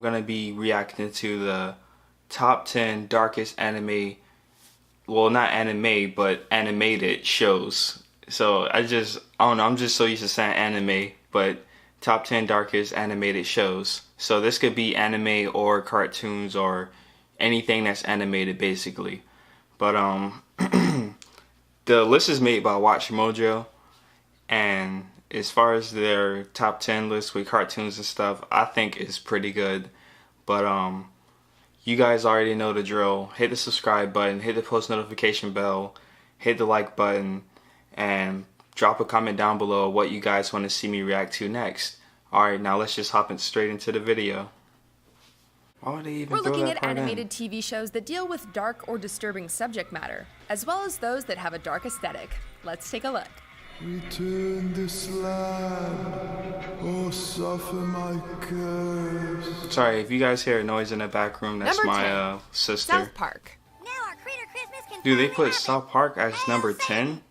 gonna be reacting to the top 10 darkest anime, well, not anime, but animated shows. So I don't know, I'm just so used to saying anime, but top 10 darkest animated shows. So this could be anime or cartoons or anything that's animated basically. But the list is made by Watch Mojo, and as far as their top 10 list with cartoons and stuff, I think it's pretty good. But you guys already know the drill. Hit the subscribe button, hit the post notification bell, hit the like button, and drop a comment down below what you guys want to see me react to next. Alright, now let's just hop straight into the video. Why would they even We're throw looking that at part animated in? TV shows that deal with dark or disturbing subject matter, as well as those that have a dark aesthetic. Let's take a look. Return this land, or suffer my curse. Sorry, if you guys hear a noise in the back room, that's Number my 10, sister. South Park. Dude, they put South Park as number 10?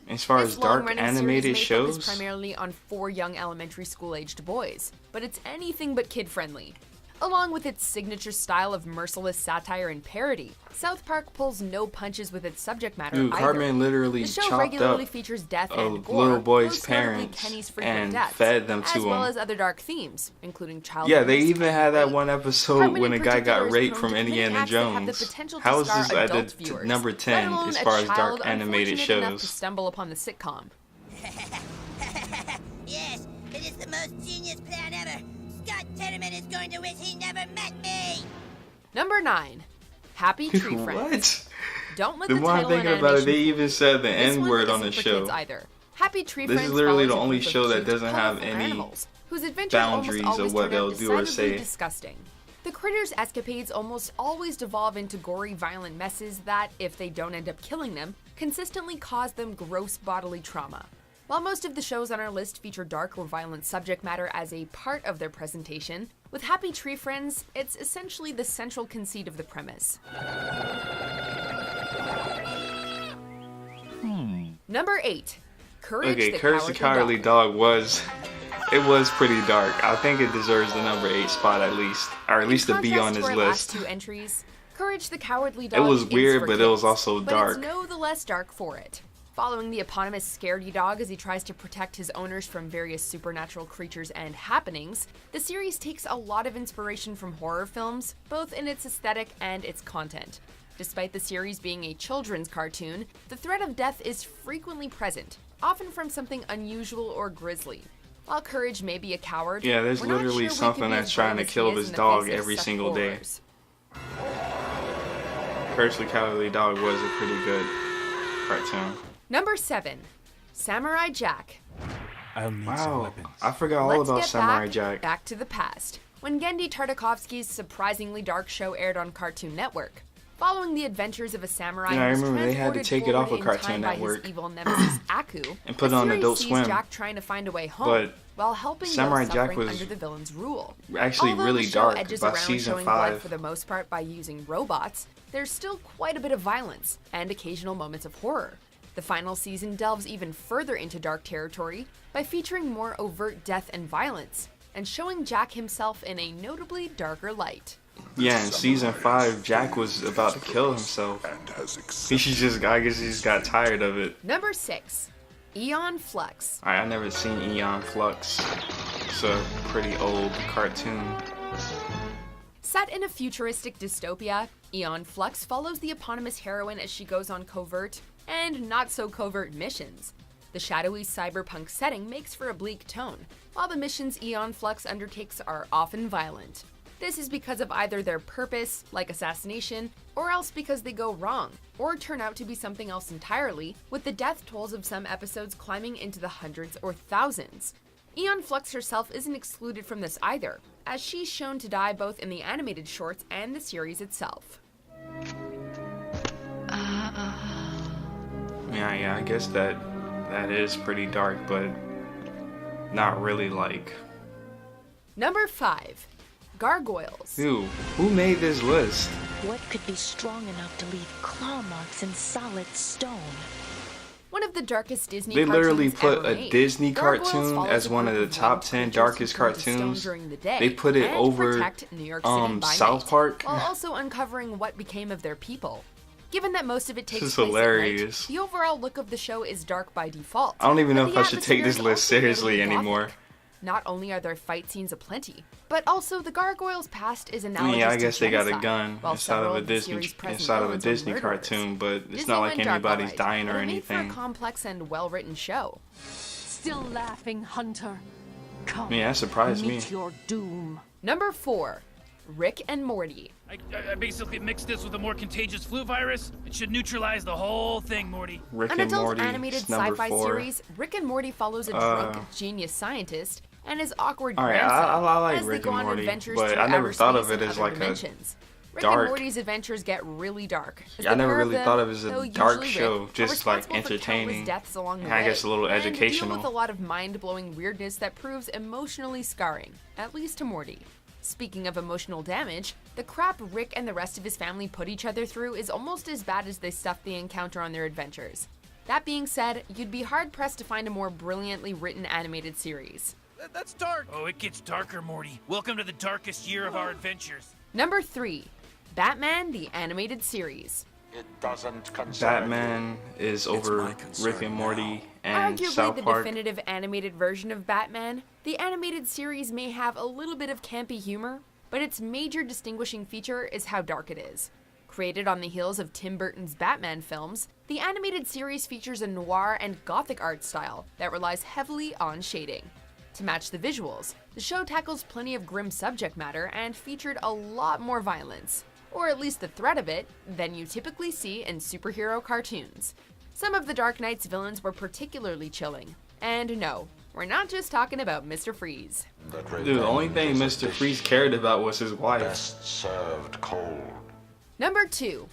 As far as dark animated shows? Focus primarily on 4 young elementary school-aged boys, but it's anything but kid-friendly. Along with its signature style of merciless satire and parody, South Park pulls no punches with its subject matter Dude, either. Cartman literally The show chopped regularly up features death a and gore, little boy's most notably parents Kenny's frequent and deaths, fed them to as well him. as other dark themes, including child Yeah, they abuse even and had that rape. one episode Cartman when a in guy got particular is raped prone from to commit Indiana acts that have the Jones. potential to How is scar this at adult the viewers, number let 10 alone as a far as dark child animated unfortunate enough to shows? stumble upon the sitcom. Yes, it is the most genius plan ever. Scott Tenorman is going to wish he never met me. Number 9. Happy Tree Friends. What? Don't let The the more I'm title and thinking about it, animation they fool even you. said the This one N-word on isn't the for show. kids either. Happy Tree This is Friends literally follows the a only group of show that cute, doesn't have colorful any animals, whose adventures boundaries almost of always what turn they'll out do or decidedly say. disgusting. The critters' escapades almost always devolve into gory, violent messes that, if they don't end up killing them, consistently cause them gross bodily trauma. While most of the shows on our list feature dark or violent subject matter as a part of their presentation, with Happy Tree Friends, it's essentially the central conceit of the premise. Number 8. Courage Okay, Courage the Cowardly Dog was pretty dark. I think it deserves the number 8 spot at least, or at least to be on this list. Last 2 entries, Courage the Cowardly Dog It was is weird, for but kids, it was also dark. But it's no the less dark for it. Following the eponymous Scaredy Dog as he tries to protect his owners from various supernatural creatures and happenings, the series takes a lot of inspiration from horror films, both in its aesthetic and its content. Despite the series being a children's cartoon, the threat of death is frequently present, often from something unusual or grisly. While Courage may be a coward, Yeah, there's we're not literally sure we something could be that's as trying brave to as kill he is this in the dog face of every such single day. horrors. Courage the Cowardly Dog was a pretty good cartoon. Number 7. Samurai Jack. I'll need some Wow, weapons. I forgot all Let's about get Samurai Jack. back to the past, when Genndy Tartakovsky's surprisingly dark show aired on Cartoon Network. Following the adventures of a samurai Yeah, I who's remember they had to transported take it off forward of in time Cartoon by Network his evil nemesis Aku, and put it the on series Adult sees Swim. Jack trying to find a way home, But while helping Samurai those Jack suffering was under the villain's rule. actually Although really the show dark edges by around season showing blood 5. for the most part by using robots, there's still quite a bit of violence and occasional moments of horror. The final season delves even further into dark territory by featuring more overt death and violence, and showing Jack himself in a notably darker light. Yeah, in season 5, Jack was about to kill himself. I guess he just got tired of it. Number 6. Aeon Flux. Alright, I never seen Aeon Flux. It's a pretty old cartoon. Set in a futuristic dystopia, Aeon Flux follows the eponymous heroine as she goes on covert and not so covert missions. The shadowy cyberpunk setting makes for a bleak tone, while the missions Aeon Flux undertakes are often violent. This is because of either their purpose, like assassination, or else because they go wrong, or turn out to be something else entirely, with the death tolls of some episodes climbing into the hundreds or thousands. Aeon Flux herself isn't excluded from this either, as she's shown to die both in the animated shorts and the series itself. Yeah, I guess that is pretty dark, but not really like. Number 5. Gargoyles. Dude, who made this list? What could be strong enough to leave claw marks in solid stone? One of the darkest Disney They literally cartoons put ever a made. Disney Gargoyles cartoon follows as a one of group the of top little 10 creatures darkest who turn to stone cartoons. during the day They put it and over protect New York City by South night, Park. while also uncovering what became of their people. Given that most of it takes is place hilarious. at night, the overall look of the show is dark by default. I don't even know but if the I should take atmosphere this is list also seriously notably anymore. gothic. Not only are there fight scenes aplenty, but also the gargoyles' past is analogous Yeah, I guess to they got a genocide, gun while inside of several a the Disney series' present inside of a villains are Disney murderers. cartoon, but it's Disney not like went dark, anybody's alright, dying or but it made for a anything. complex and well-written show. Still laughing, Hunter. Come. Yeah, that surprised me. Meet your doom. Number 4, Rick and Morty. I basically mixed this with a more contagious flu virus. It should neutralize the whole thing, Morty. Rick An and adult Morty, animated is number sci-fi 4. series, Rick and Morty follows a drunk genius scientist and his awkward Alright, grandson I like as Rick they go and on Morty, adventures but through I never outer thought of space it and as other like a dimensions. Rick dark- and Morty's adventures get really dark. as I the never pair of really them, thought of it as a though dark usually show, Rick, are just, like, responsible for countless entertaining, deaths along the and I guess way, a little and educational. deal with a lot of mind-blowing weirdness that proves emotionally scarring, at least to Morty. Speaking of emotional damage, the crap Rick and the rest of his family put each other through is almost as bad as the stuff they encounter on their adventures. That being said, you'd be hard-pressed to find a more brilliantly written animated series. That's dark. Oh, it gets darker, Morty. Welcome to the darkest year of our adventures. Number 3, Batman the Animated Series. It doesn't concern Batman is over my concern Rick and Morty and Arguably South the Park. definitive animated version of Batman, the animated series may have a little bit of campy humor, but its major distinguishing feature is how dark it is. Created on the heels of Tim Burton's Batman films, the animated series features a noir and gothic art style that relies heavily on shading. To match the visuals, the show tackles plenty of grim subject matter and featured a lot more violence, or at least the threat of it, than you typically see in superhero cartoons. Some of the Dark Knight's villains were particularly chilling. And no, we're not just talking about Mr. Freeze. Dude, the only thing Mr. Freeze cared about was his wife. best served cold. Number 2,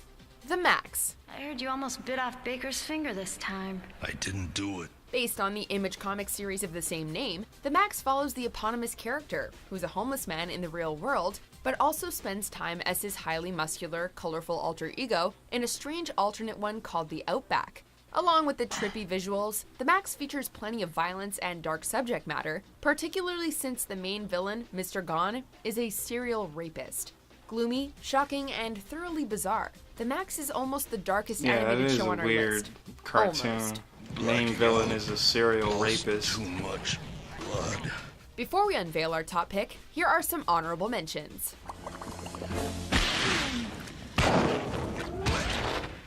The Max. I heard you almost bit off Baker's finger this time. I didn't do it. Based on the Image comic series of the same name, The Max follows the eponymous character, who's a homeless man in the real world, but also spends time as his highly muscular, colorful alter ego in a strange alternate one called the Outback. Along with the trippy visuals, The Max features plenty of violence and dark subject matter, particularly since the main villain, Mr. Gone, is a serial rapist. Gloomy, shocking, and thoroughly bizarre, The Max is almost the darkest Yeah, that animated is show a on our weird list. cartoon. Almost. Main villain is a serial rapist. Too much blood. Before we unveil our top pick, here are some honorable mentions.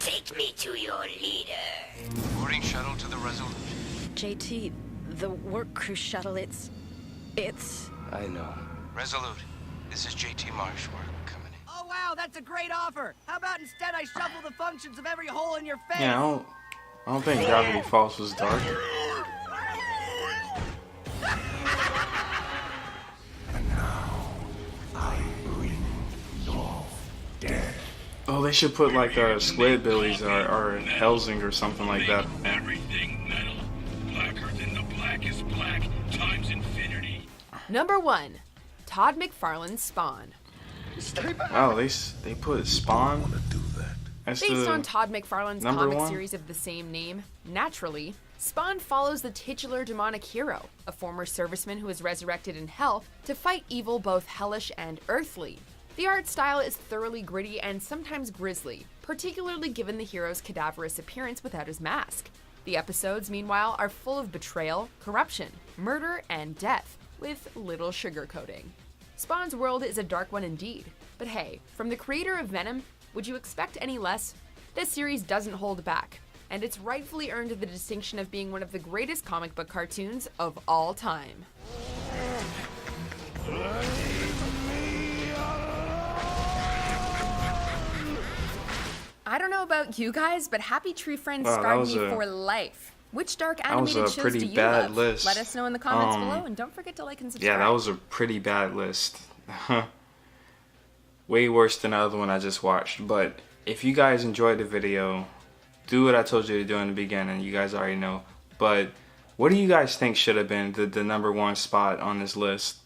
Take me to your leader. Boarding shuttle to the Resolute. JT, the work crew shuttle, it's... I know. Resolute. This is JT Marsh. We're coming in. Oh wow, that's a great offer. How about instead I shuffle the functions of every hole in your face? Yeah, I don't think Gravity Falls was dark. Oh, they should put like Squidbillies or Helsing or something like that. Everything metal. Blacker than the blackest black times infinity. Number 1, Todd McFarlane's Spawn. Wow, they put Spawn. Do that. That's Based the on Todd McFarlane's number comic one? series of the same name, naturally, Spawn follows the titular demonic hero, a former serviceman who is resurrected in hell to fight evil both hellish and earthly. The art style is thoroughly gritty and sometimes grisly, particularly given the hero's cadaverous appearance without his mask. The episodes, meanwhile, are full of betrayal, corruption, murder, and death, with little sugarcoating. Spawn's world is a dark one indeed, but hey, from the creator of Venom, would you expect any less? This series doesn't hold back, and it's rightfully earned the distinction of being one of the greatest comic book cartoons of all time. I don't know about you guys, but Happy Tree Friends Wow, that scarred was me a- for life. Which dark was animated a shows pretty do you bad love? list. Let us know in the comments below, and don't forget to like and subscribe. Yeah, that was a pretty bad list. Way worse than the other one I just watched. But if you guys enjoyed the video, do what I told you to do in the beginning. You guys already know. But what do you guys think should have been the number 1 spot on this list?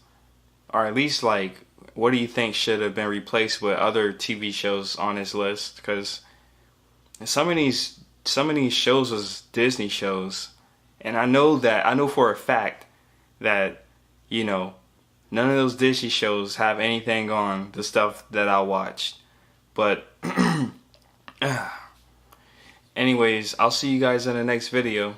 Or at least, like, what do you think should have been replaced with other TV shows on this list? Because some of these some of these shows was Disney shows, and I know for a fact that, you know, none of those Disney shows have anything on the stuff that I watched. But anyways, I'll see you guys in the next video.